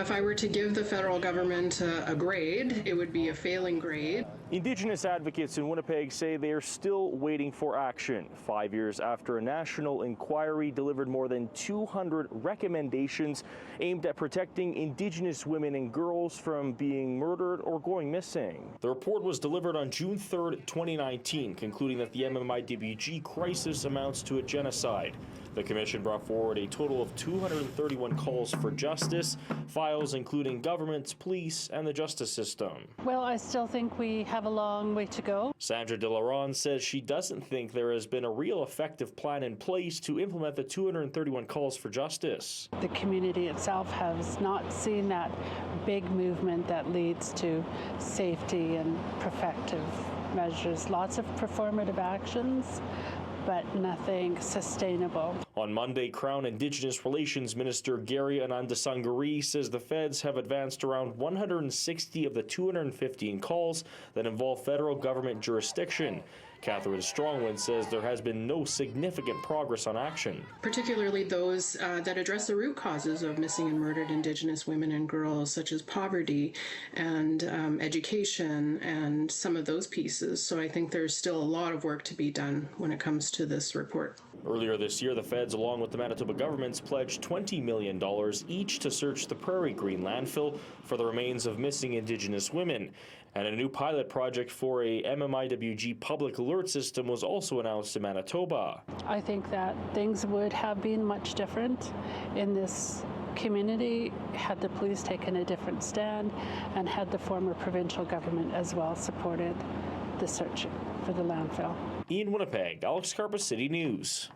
If I were to give the federal government a grade, it would be a failing grade. Indigenous advocates in Winnipeg say they are still waiting for action. 5 years after a national inquiry delivered more than 200 recommendations aimed at protecting Indigenous women and girls from being murdered or going missing. The report was delivered on June 3rd, 2019, concluding that the MMIWG crisis amounts to a genocide. The commission brought forward a total of 231 calls for justice, files including governments, police, and the justice system. Well, I still think we have a long way to go. Sandra De Laron says she doesn't think there has been a real effective plan in place to implement the 231 calls for justice. The community itself has not seen that big movement that leads to safety and protective measures. Lots of performative actions, but nothing sustainable. On Monday, Crown Indigenous Relations Minister Gary Anandasangari says the feds have advanced around 160 of the 215 calls that involve federal government jurisdiction. Catherine Strongwind says there has been no significant progress on action. Particularly those that address the root causes of missing and murdered Indigenous women and girls, such as poverty and education and some of those pieces. So I think there's still a lot of work to be done when it comes to this report. Earlier this year, the feds, along with the Manitoba governments, pledged $20 million each to search the Prairie Green landfill for the remains of missing Indigenous women. And a new pilot project for a MMIWG public alert system was also announced in Manitoba. I think that things would have been much different in this community had the police taken a different stand and had the former provincial government as well supported the search for the landfill. In Winnipeg, Alex Karpa, City News.